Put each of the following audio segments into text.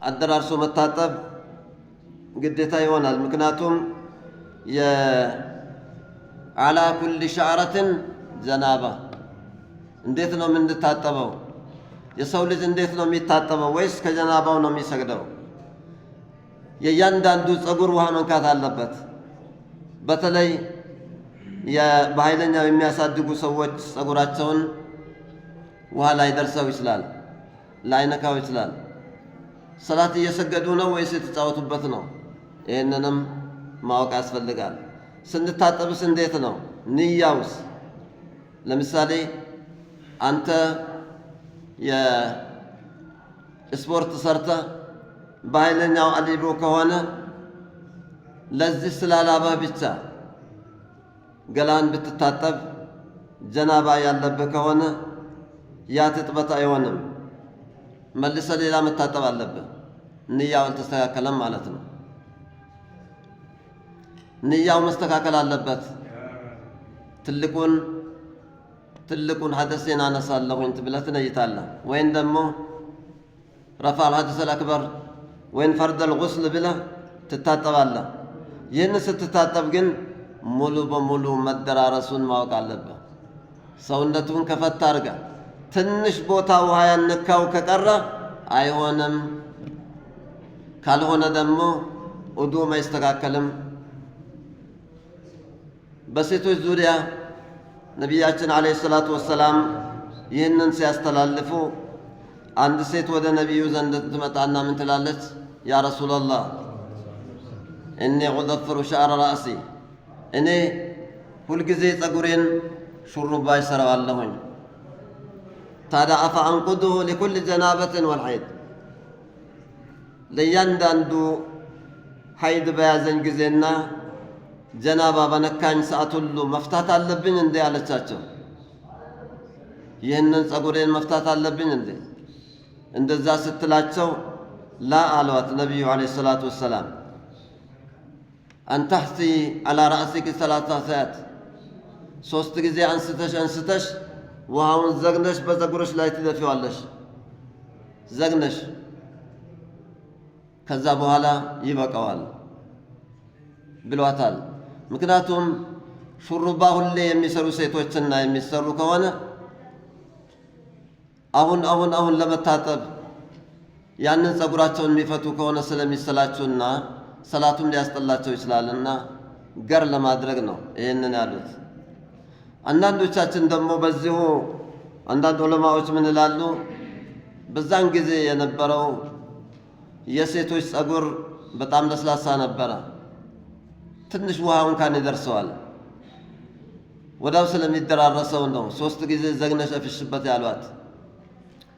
አደራርሶ መታጠብ ግዴታ ይሆናል። ምክንያቱም የአላ ኩል ሸዕረትን ጀናባ እንዴት ነው የምንታጠበው? የሰው ልጅ እንዴት ነው የሚታጠበው? ወይስ ከጀናባው ነው የሚሰግደው? የእያንዳንዱ ጸጉር ውሃ መንካት አለበት። በተለይ በኃይለኛው የሚያሳድጉ ሰዎች ጸጉራቸውን ውሃ ላይ ደርሰው ይችላል፣ ላይነካው ይችላል። ሰላት እየሰገዱ ነው ወይስ የተጫወቱበት ነው? ይህንንም ማወቅ ያስፈልጋል። ስንታጠብስ እንዴት ነው? ንያውስ? ለምሳሌ አንተ የስፖርት ሰርተ በኃይለኛው አሊቦ ከሆነ ለዚህ ስላላበህ ብቻ ገላን ብትታጠብ ጀናባ ያለብህ ከሆነ ያ ትጥበት አይሆንም። መልሰ ሌላ መታጠብ አለብህ። ንያው አልተስተካከለም ማለት ነው። ንያው መስተካከል አለበት። ትልቁን ሐደሴን አነሳለሁኝ ብለህ ትነይታለህ። ወይም ደግሞ ረፋዕ አልሐደስ አልአክበር ወይም ፈርደል ጉስል ብለህ ትታጠባለህ። ይህን ስትታጠብ ግን ሙሉ በሙሉ መደራረሱን ማወቅ አለብህ። ሰውነቱን ከፈታ አድርገህ ትንሽ ቦታ ውሃ ያነካው ከቀረ አይሆንም። ካልሆነ ደግሞ ውዱእ አይስተካከልም። በሴቶች ዙሪያ ነቢያችን ዓለይሂ ሰላቱ ወሰላም ይህንን ሲያስተላልፉ አንድ ሴት ወደ ነቢዩ ዘንድ ትመጣና ምን ትላለች? ያ ረሱላላህ እኔ ኡዘፍሩ ሸዕረ ራእሲ፣ እኔ ሁልጊዜ ጸጉሬን ሹሩባ ይሰራዋለሁኝ። ታዲያ አፈ አንቁዱሁ ሊኩል ጀናበትን ወልሐይድ፣ ለእያንዳንዱ ሐይድ በያዘኝ ጊዜና ጀናባ በነካኝ ሰዓት ሁሉ መፍታት አለብኝ እንዴ አለቻቸው። ይህንን ጸጉሬን መፍታት አለብኝ እንዴ? እንደዛ ስትላቸው ላ አለዋት ነቢዩ ዓለይሂ ሰላቱ ወሰላም አንተሕሲ ዓላ ራእሲክ ሰላሳ ሰዓት፣ 3 ጊዜ አንስተሽ ውሃውን ዘግነሽ በጸጉርሽ ላይ ትደፊዋለሽ። ዘግነሽ ከዛ በኋላ ይበቃዋል ብሏታል። ምክንያቱም ሹሩባ ሁሌ የሚሰሩ ሴቶችና የሚሰሩ ከሆነ አሁን ለመታጠብ ያንን ጸጉራቸውን የሚፈቱ ከሆነ ስለሚሰላቹና ሰላቱም ሊያስጠላቸው ይችላልና ገር ለማድረግ ነው ይህንን ያሉት። አንዳንዶቻችን ደግሞ በዚሁ አንዳንድ ዑለማዎች ምን ይላሉ? በዛን ጊዜ የነበረው የሴቶች ጸጉር በጣም ለስላሳ ነበረ። ትንሽ ውሃውን ካን ይደርሰዋል። ወዳው ስለሚደራረሰው ነው 3 ጊዜ ዘግነሽ እፍሽበት ያሏት።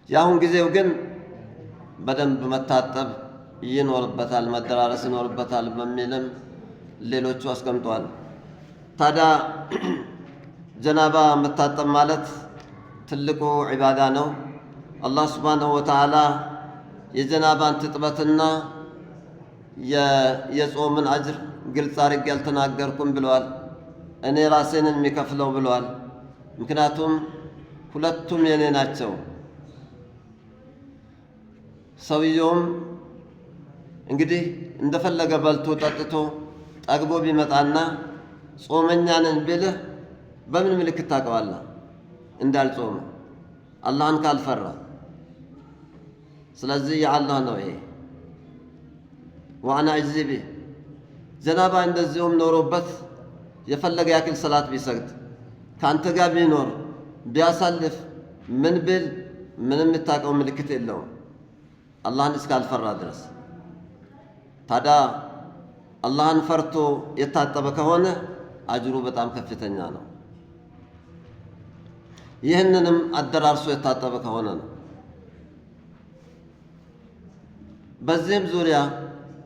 የአሁን ጊዜው ግን በደንብ መታጠብ ይኖርበታል፣ መደራረስ ይኖርበታል በሚልም ሌሎቹ አስቀምጠዋል። ታዲያ ጀናባ መታጠብ ማለት ትልቁ ዒባዳ ነው። አላህ ሱብሓነሁ ወተዓላ የጀናባን ትጥበትና የጾምን አጅር ግልጽ አድርጌ አልተናገርኩም ብለዋል። እኔ ራሴንን የሚከፍለው ብለዋል። ምክንያቱም ሁለቱም የኔ ናቸው። ሰውየውም እንግዲህ እንደፈለገ በልቶ ጠጥቶ ጠግቦ ቢመጣና ጾመኛ ነኝ ቢልህ በምን ምልክት ታውቀዋለህ እንዳልጾመ? አላህን ካልፈራ። ስለዚህ የአላህ ነው ይሄ። ወአና አጅዚ ቢህ። ጀናባ እንደዚሁም ኖሮበት የፈለገ ያክል ሰላት ቢሰግድ ከአንተ ጋር ቢኖር ቢያሳልፍ ምን ብል ምንም የምታውቀው ምልክት የለውም አላህን እስካልፈራ ድረስ። ታዲያ አላህን ፈርቶ የታጠበ ከሆነ አጅሩ በጣም ከፍተኛ ነው። ይህንንም አደራርሶ የታጠበ ከሆነ ነው። በዚህም ዙሪያ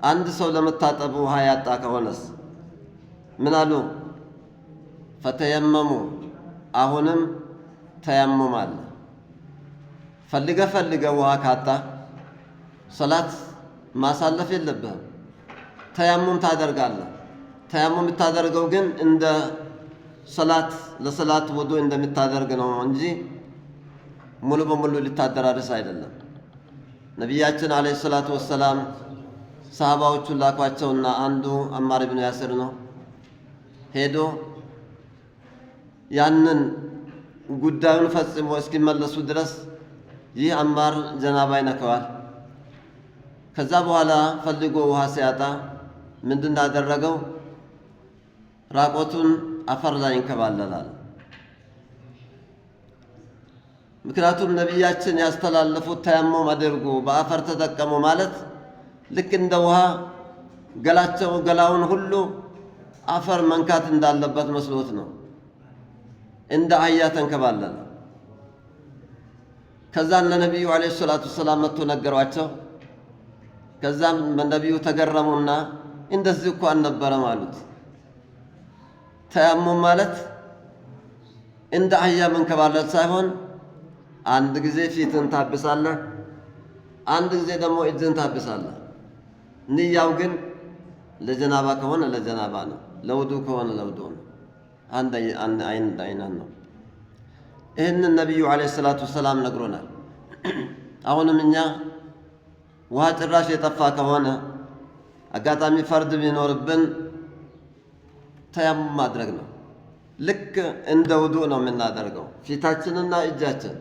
አንድ ሰው ለመታጠብ ውሃ ያጣ ከሆነስ ምን አሉ? ፈተየመሙ፣ አሁንም ተየሙም አለ። ፈልገ ውሃ ካጣ ሰላት ማሳለፍ የለብህም። ተየሙም ታደርጋለህ። ተየሙም የምታደርገው ግን እንደ ሰላት ለሰላት ውዱእ እንደምታደርግ ነው እንጂ ሙሉ በሙሉ ልታደራርስ አይደለም። ነቢያችን አለይሂ ሰላቱ ወሰላም ሰሃባዎቹን ላኳቸውና አንዱ አማር ኢብኑ ያሲር ነው። ሄዶ ያንን ጉዳዩን ፈጽሞ እስኪመለሱ ድረስ ይህ አማር ጀናባ ይነካዋል። ከዛ በኋላ ፈልጎ ውሃ ሲያጣ ምንድን አደረገው? ራቆቱን አፈር ላይ ይንከባለላል። ምክንያቱም ነቢያችን ያስተላለፉት ተያሙም አድርጉ በአፈር ተጠቀሙ ማለት ልክ እንደ ውሃ ገላውን ሁሉ አፈር መንካት እንዳለበት መስሎት ነው። እንደ አህያ ተንከባለለ። ከዛም ለነቢዩ አለይሂ ሰላቱ ወሰላም መጥቶ ነገሯቸው። ከዛም ነቢዩ ተገረሙና እንደዚህ እኮ አልነበረም አሉት። ተያሙም ማለት እንደ አህያ መንከባለል ሳይሆን አንድ ጊዜ ፊትን ታብሳለህ፣ አንድ ጊዜ ደግሞ እጅን ታብሳለህ። ንያው ግን ለጀናባ ከሆነ ለጀናባ ነው፣ ለውዱ ከሆነ ለውዱ ነው። አንድ አይነት ነው። ይህንን ነቢዩ አለይሂ ሰላቱ ወሰላም ነግሮናል። አሁንም እኛ ውሃ ጭራሽ የጠፋ ከሆነ አጋጣሚ ፈርድ ቢኖርብን ተያሙም ማድረግ ነው። ልክ እንደ ውዱእ ነው የምናደርገው ፊታችንና እጃችን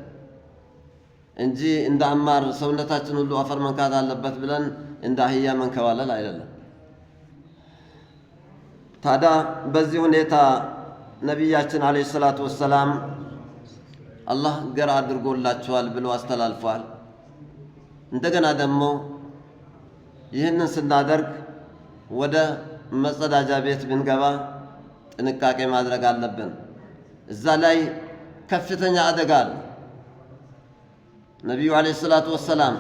እንጂ እንደ አማር ሰውነታችን ሁሉ አፈር መንካት አለበት ብለን እንደ አህያ መንከባለል አይደለም። ታዲያ በዚህ ሁኔታ ነቢያችን አለይሂ ሰላቱ ወሰላም አላህ ገር አድርጎላችኋል ብሎ አስተላልፏል። እንደገና ደግሞ ይህንን ስናደርግ ወደ መጸዳጃ ቤት ብንገባ ጥንቃቄ ማድረግ አለብን። እዛ ላይ ከፍተኛ አደጋ አለ። ነቢዩ አለይሂ ሰላቱ ወሰላም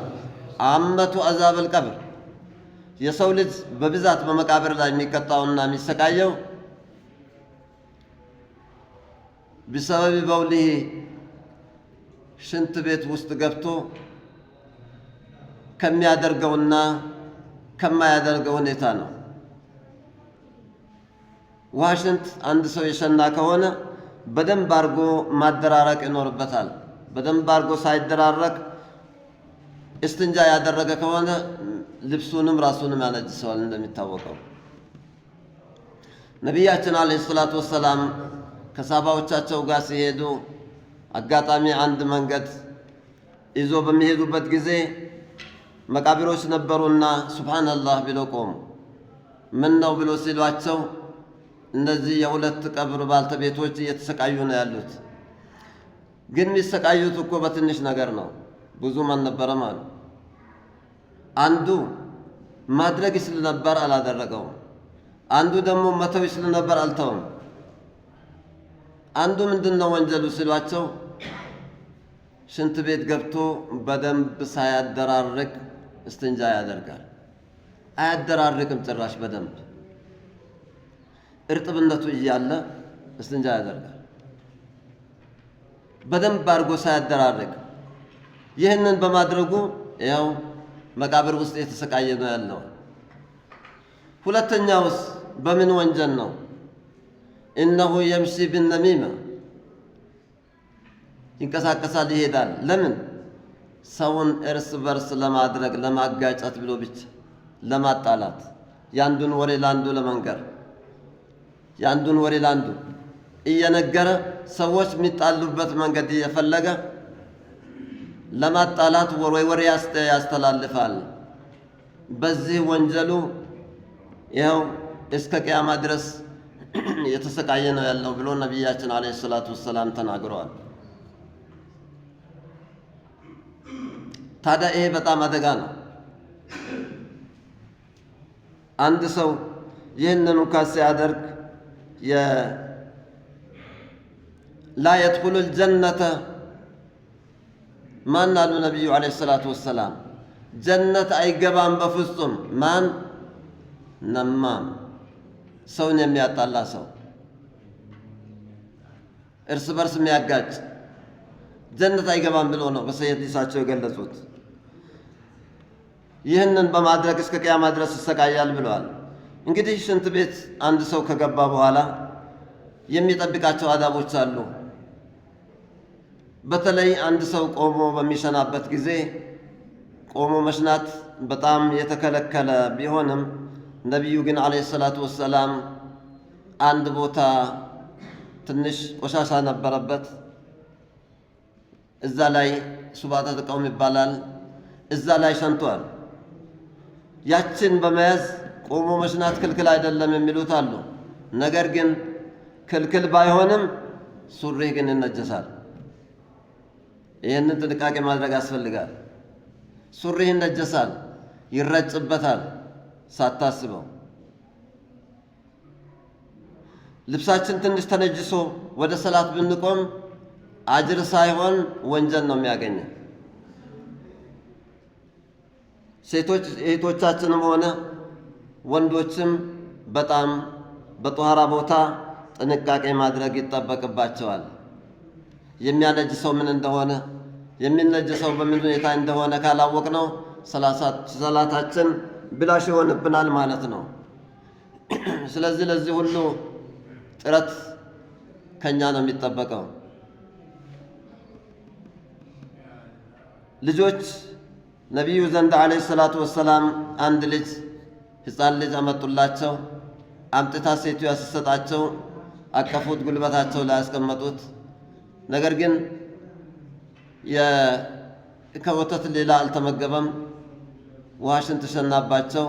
አመቱ አዛበል ቀብር የሰው ልጅ በብዛት በመቃብር ላይ የሚቀጣውና የሚሰቃየው ቢሰበብ በውሊሂ ሽንት ቤት ውስጥ ገብቶ ከሚያደርገውና ከማያደርገው ሁኔታ ነው። ውሃ ሽንት አንድ ሰው የሸና ከሆነ በደንብ አድርጎ ማደራረቅ ይኖርበታል። በደንብ አድርጎ ሳይደራረቅ እስትንጃ ያደረገ ከሆነ ልብሱንም ራሱንም ያነጅሰዋል። እንደሚታወቀው ነቢያችን አለይሂ ሰላቱ ወሰላም ከሳባዎቻቸው ጋር ሲሄዱ አጋጣሚ አንድ መንገድ ይዞ በሚሄዱበት ጊዜ መቃብሮች ነበሩና ሱብሃንአላህ ብሎ ቆሙ። ምን ነው ብሎ ሲሏቸው እነዚህ የሁለት ቀብር ባልተቤቶች እየተሰቃዩ ነው ያሉት። ግን የሚሰቃዩት እኮ በትንሽ ነገር ነው፣ ብዙም አልነበረም አሉ። አንዱ ማድረግ ይችል ነበር አላደረገውም። አንዱ ደግሞ መተው ይችል ነበር አልተውም። አንዱ ምንድነው ወንጀሉ ሲሏቸው ሽንት ቤት ገብቶ በደንብ ሳያደራርቅ እስትንጃ ያደርጋል። አያደራርቅም ጭራሽ በደንብ እርጥብነቱ እያለ እስትንጃ ያደርጋል። በደንብ አድርጎ ሳያደራርቅ። ይህንን በማድረጉ ያው መቃብር ውስጥ የተሰቃየ ነው ያለው። ሁለተኛውስ በምን ወንጀል ነው? እነሁ የምሺ ቢነሚማ ይንቀሳቀሳል፣ ይሄዳል። ለምን? ሰውን እርስ በርስ ለማድረግ ለማጋጨት ብሎ ብቻ ለማጣላት፣ ያንዱን ወሬ ላንዱ ለመንገር፣ ያንዱን ወሬ ላንዱ እየነገረ ሰዎች የሚጣሉበት መንገድ እየፈለገ ለማጣላት ወሬ ያስተላልፋል። በዚህ ወንጀሉ ይኸው እስከ ቅያማ ድረስ የተሰቃየ ነው ያለው ብሎ ነቢያችን አለይሂ ሰላቱ ወሰላም ተናግረዋል። ታዲያ ይሄ በጣም አደጋ ነው። አንድ ሰው ይህንን እንኳን ሲያደርግ ላ የድኹሉል ጀነተ ማን አሉ ነቢዩ አለይሂ ሰላቱ ወሰላም? ጀነት አይገባም በፍጹም። ማን? ነማም፣ ሰውን የሚያጣላ ሰው፣ እርስ በርስ የሚያጋጭ ጀነት አይገባም ብሎ ነው በሰይድ ሊሳቸው የገለጹት። ይህንን በማድረግ እስከ ቅያማ ድረስ ይሰቃያል ብለዋል። እንግዲህ ሽንት ቤት አንድ ሰው ከገባ በኋላ የሚጠብቃቸው አዳቦች አሉ። በተለይ አንድ ሰው ቆሞ በሚሸናበት ጊዜ ቆሞ መሽናት በጣም የተከለከለ ቢሆንም ነቢዩ ግን አለይሂ ሰላቱ ወሰላም አንድ ቦታ ትንሽ ቆሻሻ ነበረበት። እዛ ላይ ሱባተል ቀውም ይባላል። እዛ ላይ ሸንቷል። ያችን በመያዝ ቆሞ መሽናት ክልክል አይደለም የሚሉት አሉ። ነገር ግን ክልክል ባይሆንም ሱሪህ ግን ይነጀሳል። ይህንን ጥንቃቄ ማድረግ ያስፈልጋል። ሱሪህ ይነጀሳል፣ ይረጭበታል ሳታስበው። ልብሳችን ትንሽ ተነጅሶ ወደ ሰላት ብንቆም አጅር ሳይሆን ወንጀል ነው የሚያገኘው። ሴቶች እህቶቻችንም ሆነ ወንዶችም በጣም በጧራ ቦታ ጥንቃቄ ማድረግ ይጠበቅባቸዋል። የሚያነጅሰው ምን እንደሆነ የሚነጅሰው በምን ሁኔታ እንደሆነ ካላወቅነው ሰላታችን ብላሽ ይሆንብናል ማለት ነው። ስለዚህ ለዚህ ሁሉ ጥረት ከኛ ነው የሚጠበቀው። ልጆች ነቢዩ ዘንድ አለይሂ ሰላቱ ወሰላም አንድ ልጅ ሕፃን ልጅ አመጡላቸው። አምጥታ ሴቱ ያስሰጣቸው አቀፉት፣ ጉልበታቸው ላይ ያስቀመጡት። ነገር ግን ከወተት ሌላ አልተመገበም። ውሃሽን ተሸናባቸው።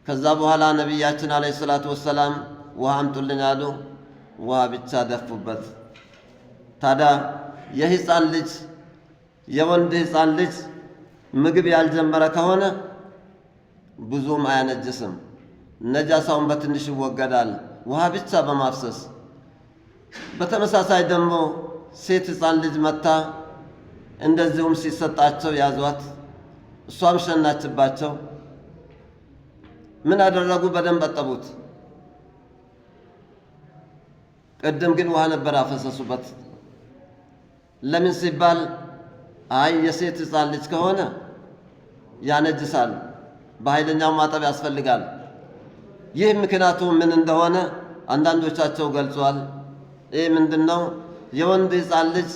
ከዛ በኋላ ነቢያችን አለይሂ ሰላቱ ወሰላም ውሃ አምጡልኝ አሉ። ውሃ ብቻ ደፉበት። ታዲያ የሕፃን ልጅ የወንድ ሕፃን ልጅ ምግብ ያልጀመረ ከሆነ ብዙም አያነጅስም። ነጃሳውን በትንሽ ይወገዳል ውሃ ብቻ በማፍሰስ። በተመሳሳይ ደግሞ ሴት ሕፃን ልጅ መታ እንደዚሁም ሲሰጣቸው ያዟት፣ እሷም ሸናችባቸው። ምን አደረጉ? በደንብ አጠቡት። ቅድም ግን ውሃ ነበር አፈሰሱበት። ለምን ሲባል አይ የሴት ሕፃን ልጅ ከሆነ ያነጅሳል፣ በኃይለኛው ማጠብ ያስፈልጋል። ይህ ምክንያቱ ምን እንደሆነ አንዳንዶቻቸው ገልጿል። ይህ ምንድነው? የወንድ ሕፃን ልጅ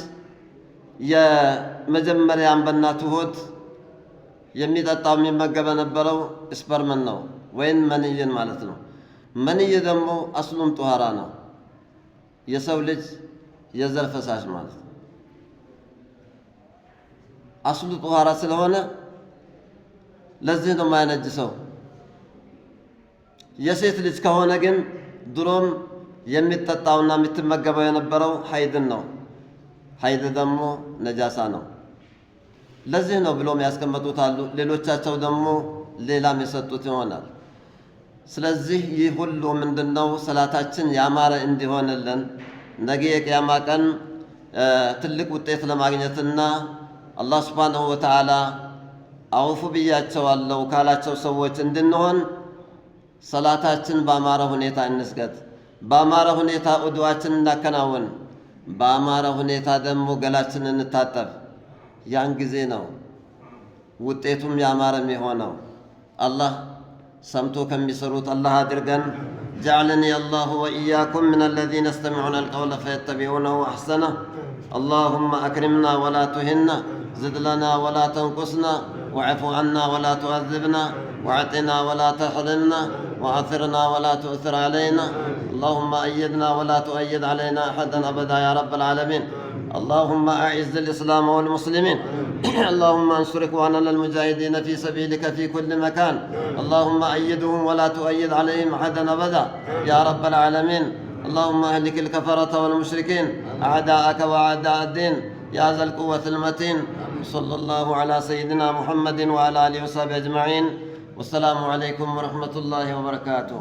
የመጀመሪያም በእናቱ ሆድ የሚጠጣው የሚመገብ የነበረው ስፐርምን ነው ወይም መንይን ማለት ነው። መንይ ደግሞ አስሉም ጧሃራ ነው፣ የሰው ልጅ የዘር ፈሳሽ ማለት ነው። አስሉ ጧሃራ ስለሆነ ለዚህ ነው የማያነጅሰው። የሴት ልጅ ከሆነ ግን ድሮም የሚጠጣውና የምትመገበው የነበረው ሀይድን ነው። ሀይድ ደግሞ ነጃሳ ነው። ለዚህ ነው ብሎም ያስቀመጡት አሉ። ሌሎቻቸው ደግሞ ሌላም የሰጡት ይሆናል። ስለዚህ ይህ ሁሉ ምንድነው? ሰላታችን ያማረ እንዲሆንልን ነገ የቂያማ ቀን ትልቅ ውጤት ለማግኘትና አላህ ሱብሓነሁ ወተዓላ አውፉ ብያቸዋለሁ ካላቸው ሰዎች እንድንሆን ሰላታችን በአማረ ሁኔታ እንስገድ፣ በአማረ ሁኔታ ኡዱዓችን እናከናውን፣ በአማረ ሁኔታ ደግሞ ገላችንን እንታጠብ። ያን ጊዜ ነው ውጤቱም ያማረ የሚሆነው። አላህ ሰምቶ ከሚሰሩት አላህ አድርገን። جعلني الله وإياكم من الذين يستمعون القول فيتبعونه أحسنه. اللهم أكرمنا ولا تهنا، زد لنا ولا تنقصنا، واعف عنا ولا تعذبنا، واعطنا ولا تحرمنا، وآثرنا ولا تؤثر علينا. اللهم أيدنا ولا تؤيد علينا أحدا أبدا يا رب العالمين. اللهم أعز الإسلام والمسلمين. اللهم انصر إخواننا المجاهدين في سبيلك في كل مكان. اللهم أيدهم ولا تؤيد عليهم أحدا أبدا يا رب العالمين. اللهم أهلك الكفرة والمشركين أعداءك وأعداء الدين يا ذا القوة المتين. صلى الله على سيدنا محمد وعلى آله وصحبه أجمعين. والسلام عليكم ورحمة الله وبركاته.